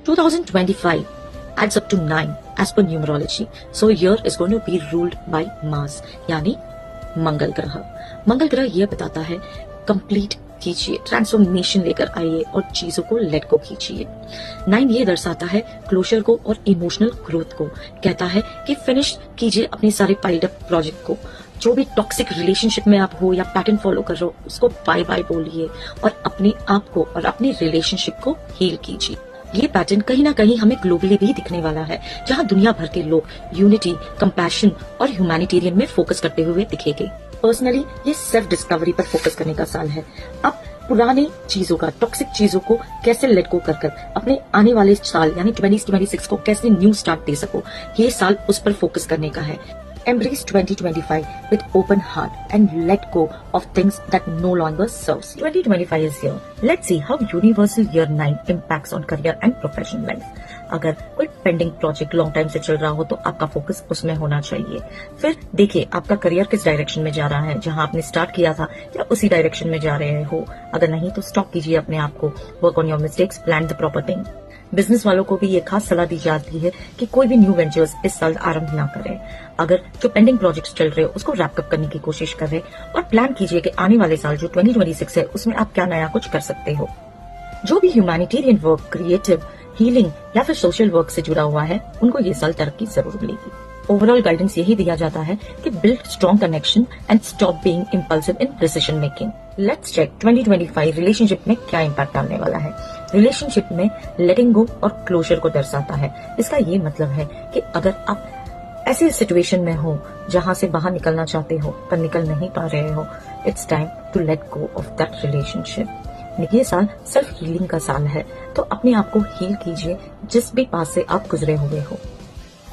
2025 adds up to 9 as per numerology. So year is going to be ruled by Mars, यानी मंगल ग्रह। मंगल ग्रह यह बताता है कंप्लीट कीजिए, ट्रांसफॉर्मेशन लेकर आइए और चीजों को लेट को कीजिए। 9 ये दर्शाता है क्लोजर को और इमोशनल ग्रोथ को, कहता है कि फिनिश कीजिए अपने सारे पाइल्ड अप प्रोजेक्ट को। जो भी टॉक्सिक रिलेशनशिप में आप हो या पैटर्न फॉलो कर रहे हो उसको बाय बाय बोलिए और अपने आप को और अपनी रिलेशनशिप को हील कीजिए। ये पैटर्न कहीं ना कहीं हमें ग्लोबली भी दिखने वाला है, जहां दुनिया भर के लोग यूनिटी, कंपैशन और ह्यूमैनिटेरियन में फोकस करते हुए दिखेंगे। पर्सनली ये सेल्फ डिस्कवरी पर फोकस करने का साल है। अब पुरानी चीजों का, टॉक्सिक चीजों को कैसे लेट गो कर अपने आने वाले साल यानी 2026 को कैसे न्यू स्टार्ट दे सको, ये साल उस पर फोकस करने का है। Embrace 2025 with open heart and let go of things that no longer serves you. 2025 is here. Let's see how universal year 9 impacts on career and professional life. अगर कोई पेंडिंग प्रोजेक्ट लॉन्ग टाइम से चल रहा हो तो आपका focus उसमें होना चाहिए। फिर देखिए आपका करियर किस डायरेक्शन में जा रहा है, जहां आपने स्टार्ट किया था या उसी डायरेक्शन में जा रहे हो। अगर नहीं तो स्टॉप कीजिए अपने आप को, work on your mistakes, plan the proper thing. Business वालों को भी ये खास सलाह दी जाती है कि कोई भी न्यू वेंचर्स इस साल आरंभ ना करें। अगर जो पेंडिंग प्रोजेक्ट्स चल रहे हो उसको रैप अप करने की कोशिश करें और प्लान कीजिए कि आने वाले साल जो 2026 है उसमें आप क्या नया कुछ कर सकते हो। जो भी ह्यूमैनिटेरियन वर्क, क्रिएटिव, हीलिंग या फिर सोशल वर्क से जुड़ा हुआ है उनको ये साल तरक्की जरूर मिलेगी। ओवरऑल गाइडेंस यही दिया जाता है कि build strong connection and stop being impulsive in decision making. Let's check 2025 relationship में क्या इम्पैक्ट डालने वाला है। रिलेशनशिप में लेटिंग गो और क्लोजर को दर्शाता है। इसका ये मतलब है कि अगर आप ऐसी सिचुएशन में हो जहां से बाहर निकलना चाहते हो पर निकल नहीं पा रहे हो, it's time to let go of that relationship. ये साल सेल्फ हीलिंग का साल है, तो अपने आप को हील कीजिए जिस भी पास से आप गुजरे हुए हो।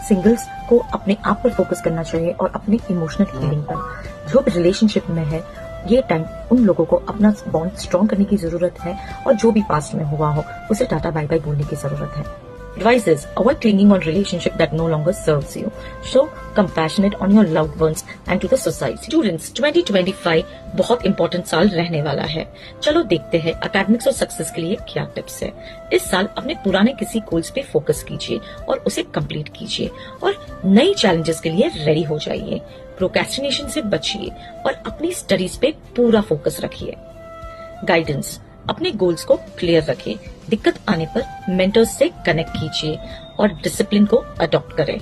सिंगल्स को अपने आप पर फोकस करना चाहिए और अपने इमोशनल हीलिंग पर। जो भी रिलेशनशिप में है ये टाइम उन लोगों को अपना बॉन्ड स्ट्रॉन्ग करने की जरूरत है और जो भी पास्ट में हुआ हो उसे टाटा बाय बाय बोलने की जरूरत है। Advices: avoid clinging on relationship that no longer serves you. Show compassionate on your loved ones and to the society. Students, 2025 बहुत इम्पोर्टेंट साल रहने वाला है। चलो देखते हैं एकेडमिक्स और सक्सेस के लिए क्या टिप्स है। इस साल अपने पुराने किसी गोल्स पे फोकस कीजिए और उसे कंप्लीट कीजिए और नई चैलेंजेस के लिए रेडी हो जाइए। प्रोक्रेस्टिनेशन से बचिए और अपनी स्टडीज पे पूरा फोकस रखिए। गाइडेंस: अपने गोल्स को क्लियर रखें, दिक्कत आने पर मेंटर्स से कनेक्ट कीजिए और डिसिप्लिन को अडॉप्ट करें।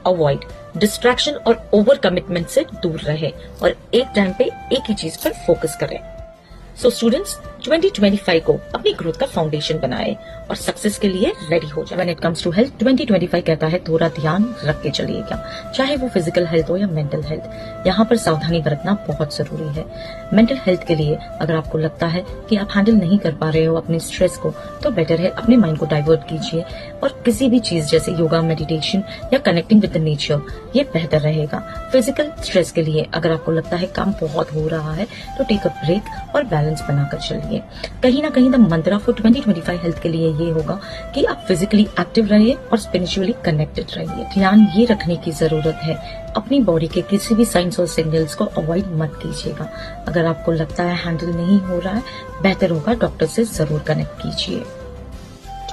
अवॉइड डिस्ट्रैक्शन और ओवर कमिटमेंट से दूर रहें और एक टाइम पे एक ही चीज पर फोकस करें। सो स्टूडेंट्स, 2025 को अपनी ग्रोथ का फाउंडेशन बनाए और सक्सेस के लिए रेडी हो जाए। When it comes to health, 2025 कहता है थोड़ा ध्यान रख के चलिएगा, चाहे वो फिजिकल हेल्थ हो या मेंटल हेल्थ। यहाँ पर सावधानी बरतना बहुत जरूरी है। मेंटल हेल्थ के लिए अगर आपको लगता है कि आप हैंडल नहीं कर पा रहे हो अपने स्ट्रेस को, तो बेटर है अपने माइंड को डाइवर्ट कीजिए और किसी भी चीज जैसे योगा, मेडिटेशन या कनेक्टिंग विद द नेचर, ये बेहतर रहेगा। फिजिकल स्ट्रेस के लिए अगर आपको लगता है काम बहुत हो रहा है तो टेक अ ब्रेक और बैलेंस बनाकर चलिए। कहीं ना कहीं द मंत्रा फॉर 2025 हेल्थ के लिए ये होगा कि आप फिजिकली एक्टिव रहिए और स्पिरिचुअली कनेक्टेड रहिए। ध्यान ये रखने की जरूरत है अपनी बॉडी के किसी भी साइंस और सिग्नल्स को अवॉइड मत कीजिएगा। अगर आपको लगता है हैंडल नहीं हो रहा है, बेहतर होगा डॉक्टर से जरूर कनेक्ट कीजिए।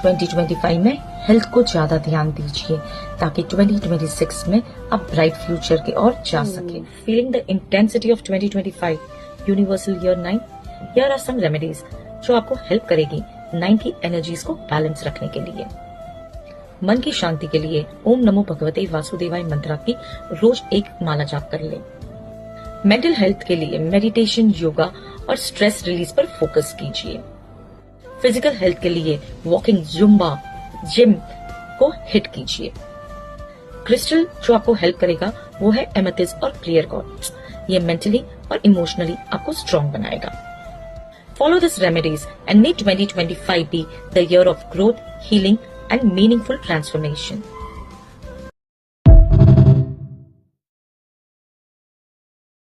2025 में हेल्थ को ज्यादा ध्यान दीजिए ताकि 2026 में आप ब्राइट फ्यूचर की ओर जा सके। Feeling the intensity of 2025 universal year 9, here are some remedies जो आपको हेल्प करेगी 9 की एनर्जीज को बैलेंस रखने के लिए। मन की शांति के लिए ओम नमो भगवते वासुदेवाय मंत्र की रोज एक माला जाप कर ले। मेंटल हेल्थ के लिए मेडिटेशन, योगा और स्ट्रेस रिलीज पर फोकस कीजिए। फिजिकल हेल्थ के लिए वॉकिंग, जुम्बा, जिम को हिट कीजिए। क्रिस्टल जो आपको हेल्प करेगा वो है एमेथिस्ट और क्लियर क्वार्ट्ज। ये मेंटली और इमोशनली आपको स्ट्रॉन्ग बनाएगा। Follow these remedies and may 2025 be the year of growth, healing and meaningful transformation.